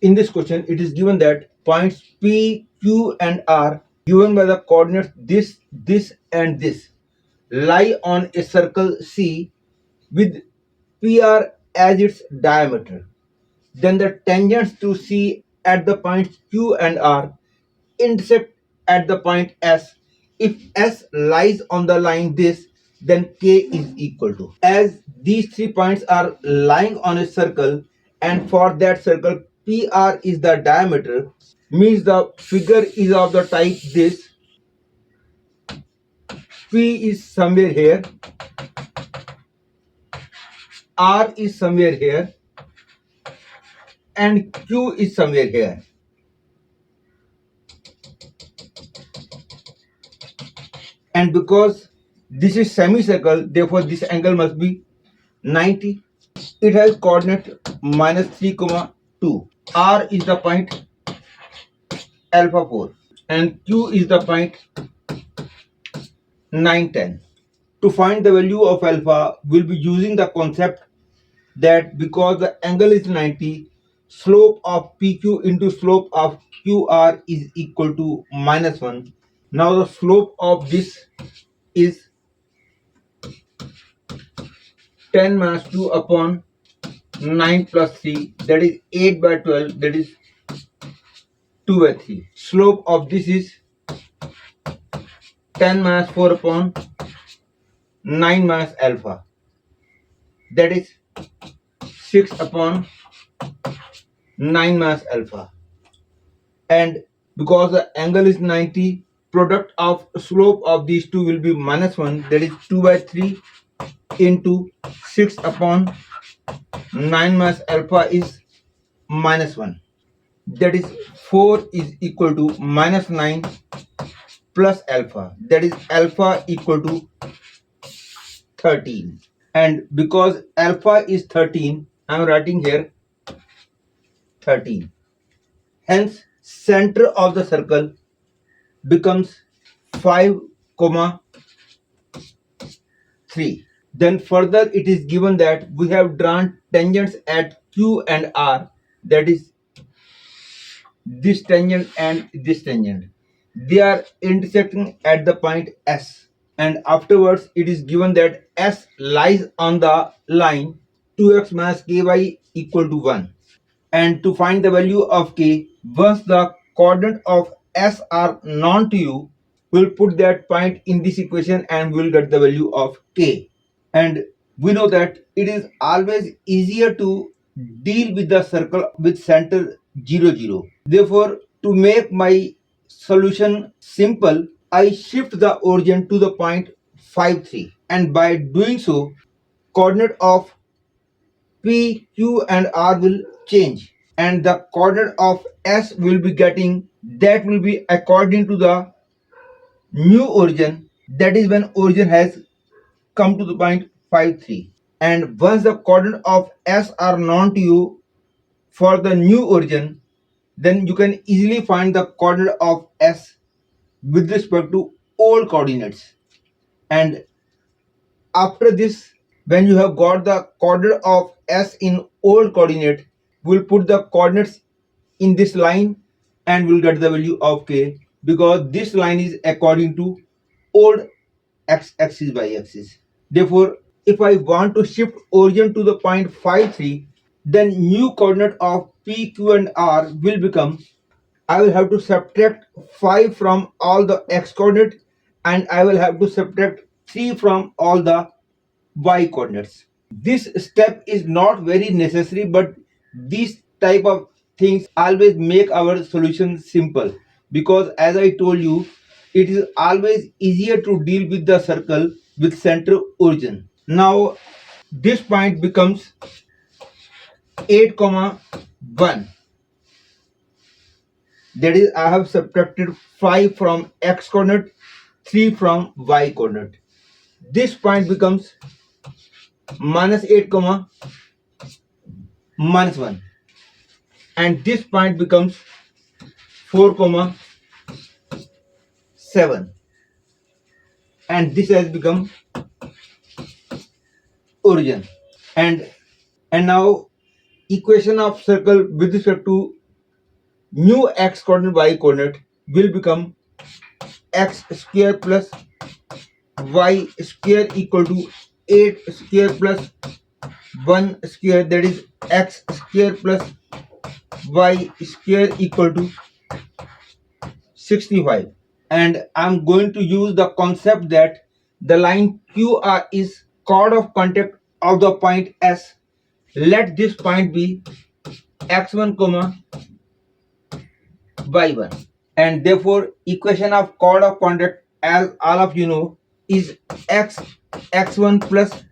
In this question, it is given that points P, Q, and R given by the coordinates this, and this lie on a circle C with PR as its diameter. Then the tangents to C at the points Q and R intersect at the point S. If S lies on the line this, then K is equal to. As these 3 points are lying on a circle, and for that circle PR is the diameter, means the figure is of the type this. P is somewhere here, R is somewhere here, and Q is somewhere here. And because this is semicircle, therefore this angle must be 90. It has coordinate -3, 2. R is the point alpha 4 and Q is the point 9, 10. To find the value of alpha, we'll be using the concept that because the angle is 90, slope of PQ into slope of QR is equal to -1. Now the slope of this is 10 minus 2 upon 9 plus 3, that is 8 by 12, that is 2 by 3. Slope of this is 10 minus 4 upon 9 minus alpha, that is 6 upon 9 minus alpha. And because the angle is 90, product of slope of these two will be -1, that is 2 by 3 into 6 upon 9 minus alpha is -1, that is 4 is equal to -9 plus alpha, that is alpha equal to 13. And because alpha is 13, I am writing here 13. Hence center of the circle becomes 5, 3. Then further it is given that we have drawn tangents at Q and R, that is this tangent and this tangent. They are intersecting at the point S, and afterwards it is given that S lies on the line 2x minus ky equal to 1. And to find the value of k, once the coordinate of S are known to you, we'll put that point in this equation and we'll get the value of k. And we know that it is always easier to deal with the circle with center 0, 0. Therefore, to make my solution simple, I shift the origin to the point 5, 3. And by doing so, coordinate of P, Q and R will change, and the coordinate of S will be getting, that will be according to the new origin, that is when origin has come to the point 5, 3. And once the coordinate of S are known to you for the new origin, then you can easily find the coordinate of S with respect to old coordinates. And after this, when you have got the coordinate of S in old coordinate, we'll put the coordinates in this line and we'll get the value of k, because this line is according to old x axis by axis. Therefore, if I want to shift origin to the point 5, 3, then new coordinate of P, Q and R will become, I will have to subtract 5 from all the x coordinate and I will have to subtract 3 from all the y coordinates. This step is not very necessary, but these type of things always make our solution simple, because as I told you, it is always easier to deal with the circle with center origin. Now this point becomes 8, 1. That is, I have subtracted 5 from x coordinate, 3 from y coordinate. This point becomes -8, -1, and this point becomes 4, 7, and this has become origin. And now equation of circle with respect to new x coordinate y coordinate will become x square plus y square equal to 8 square plus 1 square, that is x square plus y square equal to 65. And I'm going to use the concept that the line QR is chord of contact of the point S. Let this point be x1 comma y1, and therefore equation of chord of contact, as all of you know, is x1 plus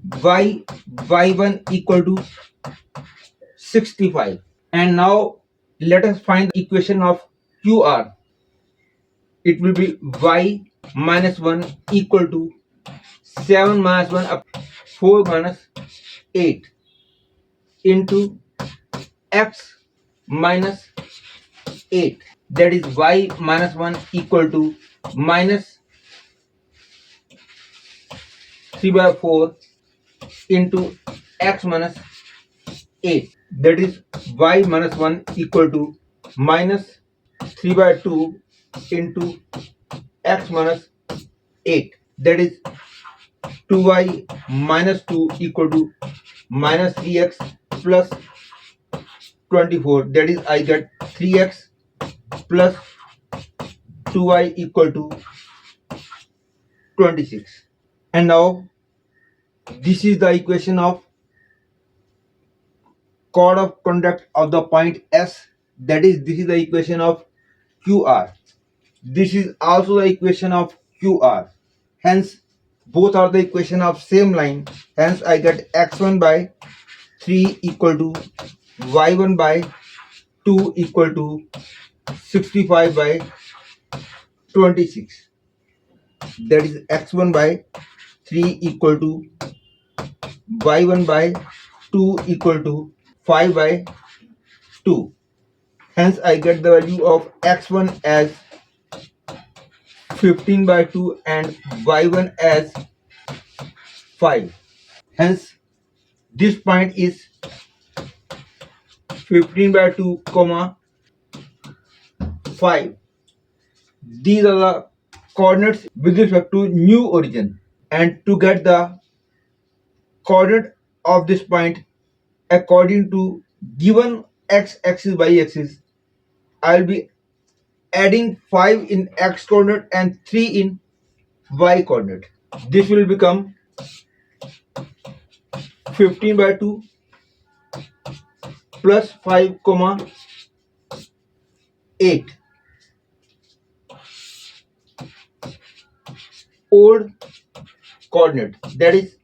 y1 equal to 65. And now let us find the equation of QR. It will be y minus 1 equal to 7 minus 1 up 4 minus 8 into x minus 8, that is y minus 1 equal to minus 3 by 4 into x minus 8, that is y minus 1 equal to minus 3 by 2 into x minus 8, that is 2y minus 2 equal to minus 3x plus 24, that is I get 3x plus 2y equal to 26. And now this is the equation of chord of contact of the point S, that is this is the equation of QR. This is also the equation of QR. Hence both are the equation of same line. Hence I get x1 by 3 equal to y1 by 2 equal to 65 by 26. That is x1 by 3 equal to y1 by 2 equal to 5 by 2. Hence I get the value of x1 as 15 by 2 and y1 as 5. Hence this point is 15 by 2 comma 5. These are the coordinates with respect to new origin. And to get the coordinate of this point according to given x axis, y axis, I will be adding 5 in x coordinate and 3 in y coordinate. This will become 15 by 2 plus 5 comma 8. Old coordinate, that is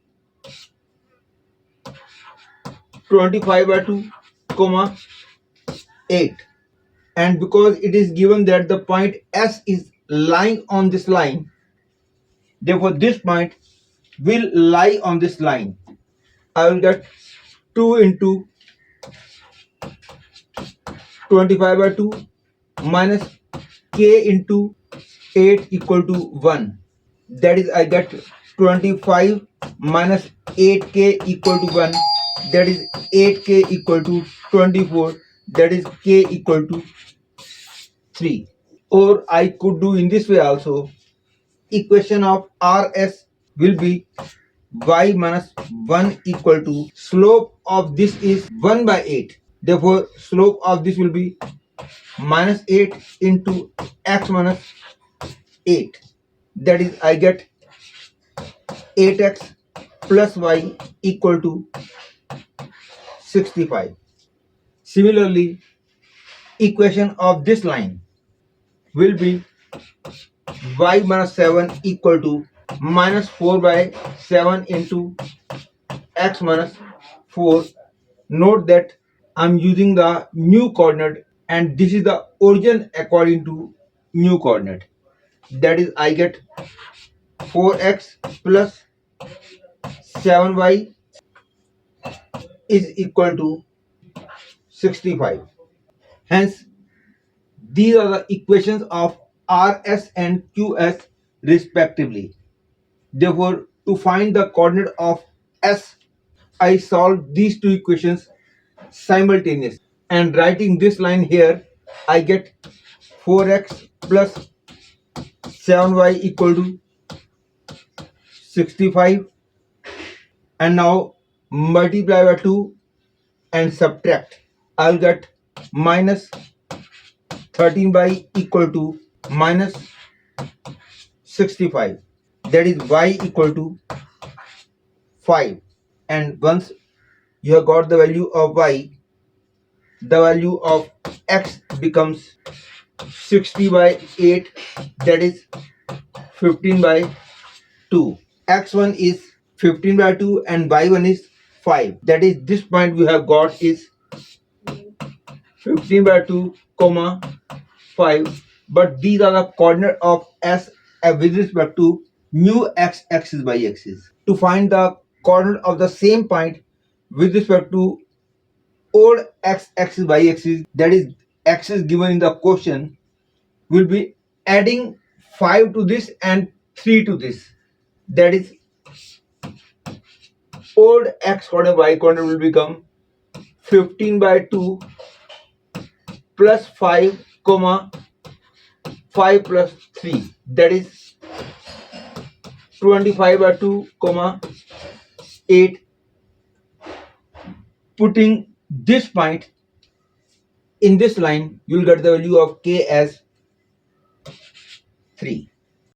25 by 2 comma 8. And because it is given that the point S is lying on this line, therefore this point will lie on this line. I will get 2 into 25 by 2 minus k into 8 equal to 1. That is I get 25 minus 8k equal to 1. That is 8k equal to 24. That is k equal to 3. Or I could do in this way also. Equation of RS will be y minus 1 equal to slope of this is 1 by 8. Therefore slope of this will be minus 8 into x minus 8. That is I get 8x plus y equal to 65. Similarly, equation of this line will be y minus 7 equal to minus 4 by 7 into x minus 4. Note that I'm using the new coordinate and this is the origin according to new coordinate. That is I get 4x plus 7y is equal to 65. Hence these are the equations of RS and QS respectively. Therefore, to find the coordinate of S, I solve these two equations simultaneously. And writing this line here, I get 4x plus 7y equal to 65, and now multiply by 2 and subtract. I'll get minus 13y equal to minus 65. That is y equal to 5. And once you have got the value of y, the value of x becomes 60 by 8, that is 15 by 2. X1 is 15 by 2 and y1 is 5. That is, this point we have got is 15 by 2 comma 5, but these are the coordinate of s with respect to new x axis by axis. To find the coordinate of the same point with respect to old x axis by axis, that is axis given in the question, will be adding 5 to this and 3 to this. That is, old x coordinate y coordinate will become 15 by 2 plus 5 comma 5 plus 3, that is 25 by 2 comma 8. Putting this point in this line, you will get the value of k as 3.